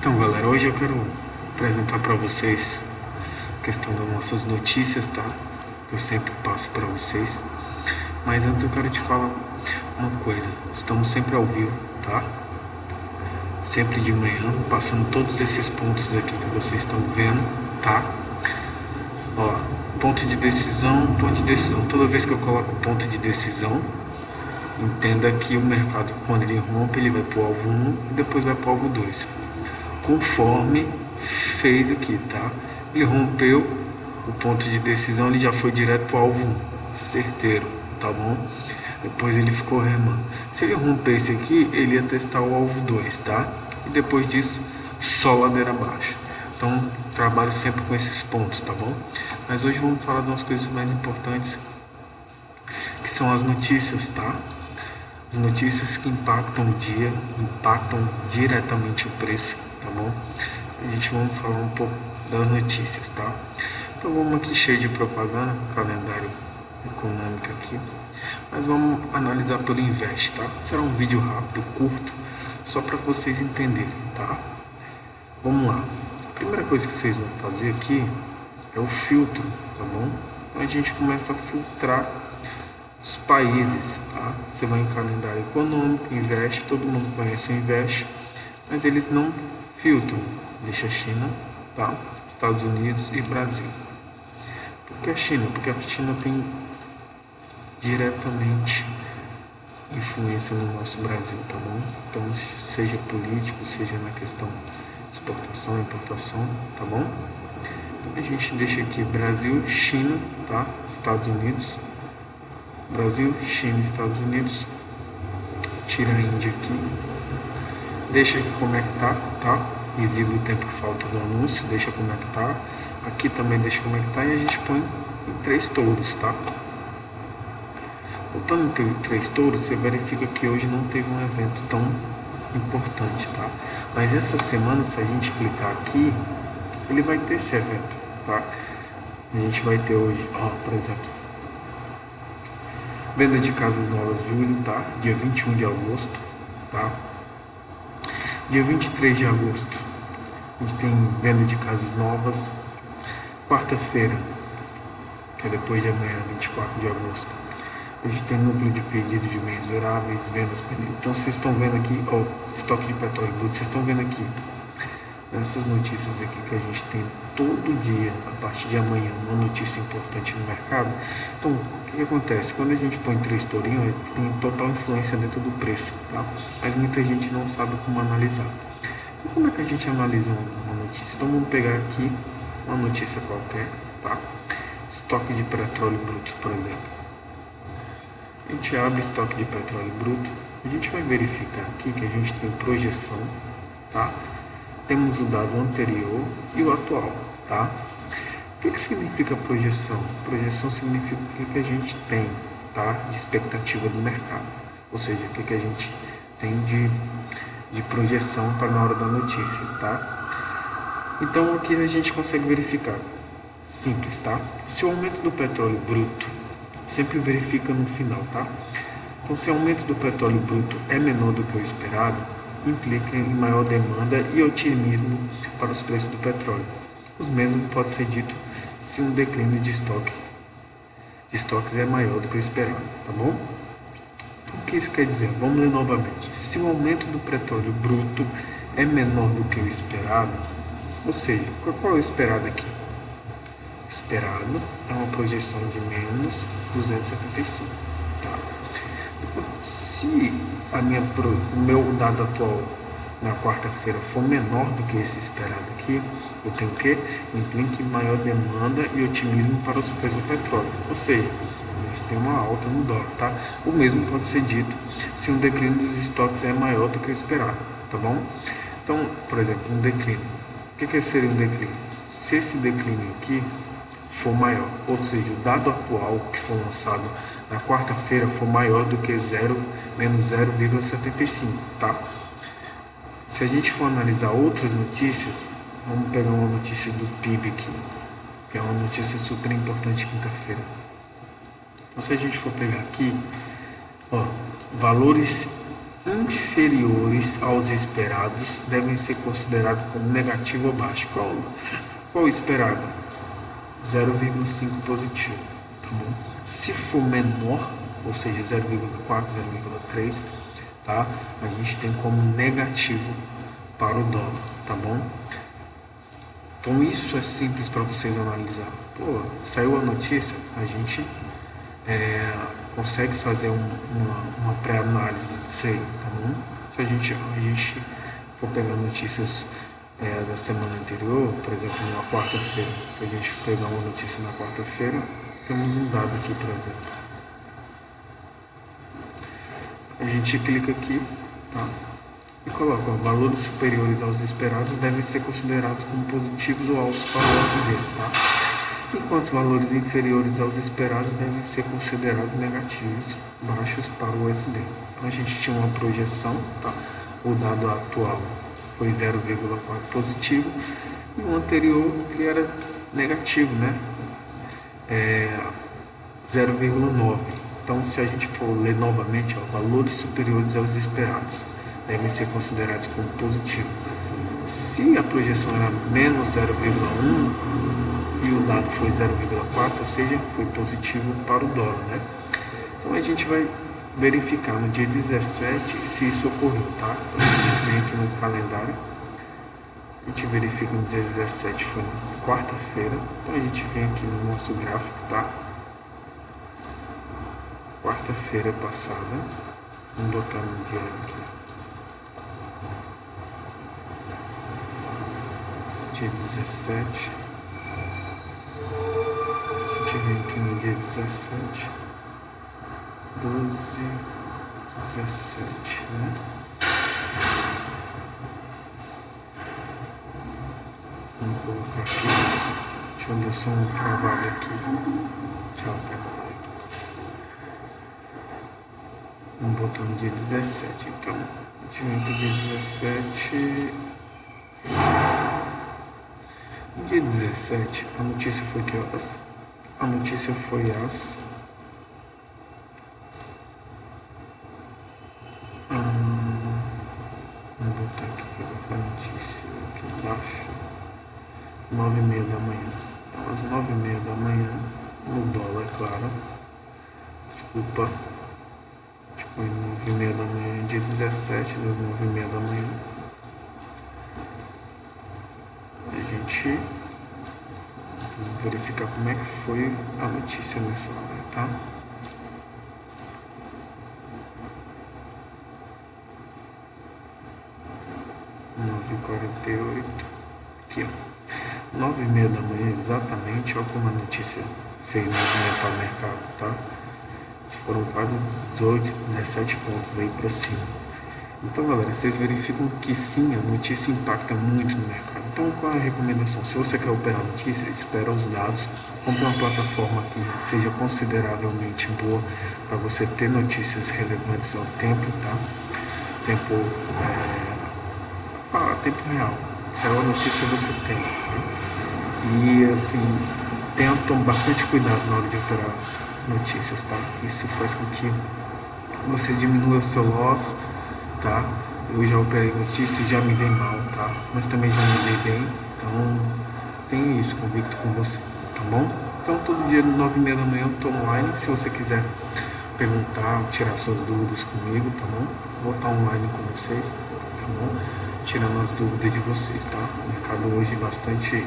Então, galera, hoje eu quero apresentar para vocês a questão das nossas notícias, tá? Eu sempre passo para vocês. Mas antes eu quero te falar uma coisa. Estamos sempre ao vivo, tá? Sempre de manhã, passando todos esses pontos aqui que vocês estão vendo, tá? Ó, ponto de decisão, ponto de decisão. Toda vez que eu coloco ponto de decisão, entenda que o mercado, quando ele rompe, ele vai para o alvo 1 e depois vai para o alvo 2. Conforme fez aqui, tá? Ele rompeu o ponto de decisão, ele já foi direto para o alvo 1, certeiro, tá bom? Depois ele ficou remando. Se ele rompesse aqui, ele ia testar o alvo 2, tá? E depois disso, só ladeira abaixo. Então, trabalho sempre com esses pontos, tá bom? Mas hoje vamos falar de umas coisas mais importantes, que são as notícias, tá? As notícias que impactam o dia, impactam diretamente o preço, tá bom? A gente vamos falar um pouco das notícias, tá? Então vamos aqui cheio de propaganda, calendário econômico aqui, mas vamos analisar pelo Invest, tá? Será um vídeo rápido, curto, só para vocês entenderem, tá? Vamos lá. A primeira coisa que vocês vão fazer aqui é o filtro, tá bom? Então a gente começa a filtrar os países, tá? Você vai em calendário econômico, Invest, todo mundo conhece o Invest, mas eles não filtram, deixa a China, tá? Estados Unidos e Brasil. Por que a China? Porque a China tem diretamente influência no nosso Brasil, tá bom? Então, seja político, seja na questão de exportação, importação, tá bom? Então, a gente deixa aqui Brasil, China, tá? Estados Unidos, Brasil, China, Estados Unidos, tira a Índia aqui, deixa aqui como é que tá? Exibe o tempo que falta do anúncio, deixa como é que tá, aqui também deixa como é que tá e a gente põe em 3 touros, tá? Botando em 3 touros, você verifica que hoje não teve um evento tão importante, tá? Mas essa semana, se a gente clicar aqui, ele vai ter esse evento, tá? A gente vai ter hoje, ó, por exemplo, venda de casas novas julho, tá? Dia 21 de agosto, tá? Dia 23 de agosto, a gente tem venda de casas novas. Quarta-feira, que é depois de amanhã, 24 de agosto, a gente tem núcleo de pedido de bens duráveis, vendas pendentes. Então vocês estão vendo aqui, ó, estoque de petróleo bruto, vocês estão vendo aqui, nessas notícias aqui que a gente tem todo dia, a partir de amanhã, uma notícia importante no mercado. Então, o que acontece? Quando a gente põe 3 tourinhos, ele tem total influência dentro do preço, tá? Mas muita gente não sabe como analisar. Então, como é que a gente analisa uma notícia? Então, vamos pegar aqui uma notícia qualquer, tá? Estoque de petróleo bruto, por exemplo. A gente abre estoque de petróleo bruto, a gente vai verificar aqui que a gente tem projeção, tá? Temos o dado anterior e o atual, tá? O que significa projeção? Projeção significa o que a gente tem, tá? De expectativa do mercado. Ou seja, o que a gente tem de projeção para na hora da notícia, tá? Então aqui a gente consegue verificar. Simples, tá? Se o aumento do petróleo bruto, sempre verifica no final, tá? Então se o aumento do petróleo bruto é menor do que o esperado, implica em maior demanda e otimismo para os preços do petróleo. O mesmo pode ser dito se um declínio de estoques é maior do que o esperado, tá bom? Então, o que isso quer dizer? Vamos ler novamente. Se o aumento do petróleo bruto é menor do que o esperado, ou seja, qual é o esperado aqui? O esperado é uma projeção de menos 275, tá? Então, se o meu dado atual na quarta-feira for menor do que esse esperado aqui, eu tenho o quê? Implica em maior demanda e otimismo para os preços do petróleo. Ou seja, a gente tem uma alta no dólar, tá? O mesmo pode ser dito se um declínio dos estoques é maior do que o esperado, tá bom? Então, por exemplo, um declínio. O que seria um declínio? Se esse declínio aqui for maior, ou seja, o dado atual que foi lançado na quarta-feira for maior do que menos 0,75, tá? Se a gente for analisar outras notícias, vamos pegar uma notícia do PIB aqui, que é uma notícia super importante quinta-feira. Então, se a gente for pegar aqui, ó, valores inferiores aos esperados devem ser considerados como negativo ou baixo. Qual o esperado? 0,5 positivo, tá bom? Se for menor, ou seja, 0,4, 0,3, tá? A gente tem como negativo para o dólar, tá bom? Então isso é simples para vocês analisar. Pô, saiu a notícia, a gente consegue fazer uma pré-análise disso aí, tá bom? Se a gente for pegar notícias da semana anterior, por exemplo, na quarta-feira, se a gente pegar uma notícia na quarta-feira, temos um dado aqui, por exemplo. A gente clica aqui, tá? E coloca, valores superiores aos esperados devem ser considerados como positivos ou altos para o USD, tá? Enquanto os valores inferiores aos esperados devem ser considerados negativos, baixos para o USD. Então a gente tinha uma projeção, tá? O dado atual foi 0,4 positivo e o anterior ele era negativo, né? 0,9. Então se a gente for ler novamente, ó, valores superiores aos esperados devem ser considerados como positivo. Se a projeção era menos 0,1 e o dado foi 0,4, ou seja, foi positivo para o dólar, né? Então a gente vai verificar no dia 17 se isso ocorreu, tá? Então a gente vem aqui no calendário, a gente verifica no dia 17, foi na quarta-feira, então a gente vem aqui no nosso gráfico, tá? Quarta-feira passada, vamos botar no dia aqui. Dia 17, a gente vem aqui no dia 17, 12, 17, né? Vamos colocar aqui, deixa eu dar só um trabalho aqui, tchau, vamos botar no dia 17, então, a gente vem pro dia 17, no dia 17, a notícia foi que horas? A notícia foi às vamos botar aqui que foi a notícia aqui embaixo, 9h30 da manhã. Então, às 9h30 da manhã, no dólar, claro, desculpa, foi 9h30 da manhã, dia 17, das 9h30 da manhã, a gente verificar como é que foi a notícia nessa hora, tá? Aqui, ó, 9h30 da manhã exatamente, olha como a notícia fez movimentar o mercado, tá? Foram quase 18, 17 pontos aí para cima. Então, galera, vocês verificam que sim, a notícia impacta muito no mercado. Então, qual é a recomendação? Se você quer operar notícia, espera os dados, compre uma plataforma que seja consideravelmente boa para você ter notícias relevantes ao tempo, tá? Tempo real. Se é uma notícia, você tem. E, assim, tome bastante cuidado na hora de operar notícias, tá? Isso faz com que você diminua o seu loss, tá? Eu já operei notícias, já me dei mal, tá? Mas também já me dei bem, então tenho isso convicto com você, tá bom? Então todo dia 9h30 da manhã eu tô online, se você quiser perguntar, tirar suas dúvidas comigo, tá bom? Vou estar online com vocês, tá bom? Tirando as dúvidas de vocês, tá? O mercado hoje bastante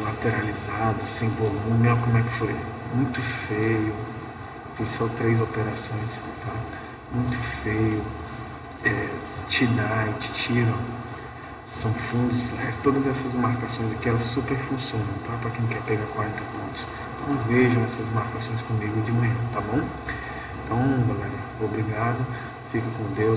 lateralizado, sem volume, olha como é que foi, muito feio, fiz só 3 operações, tá? Muito feio, te dá e te tira, são fundos, todas essas marcações aqui elas super funcionam, tá? Para quem quer pegar 40 pontos, então vejam essas marcações comigo de manhã, tá bom? Então, galera, obrigado, fica com Deus.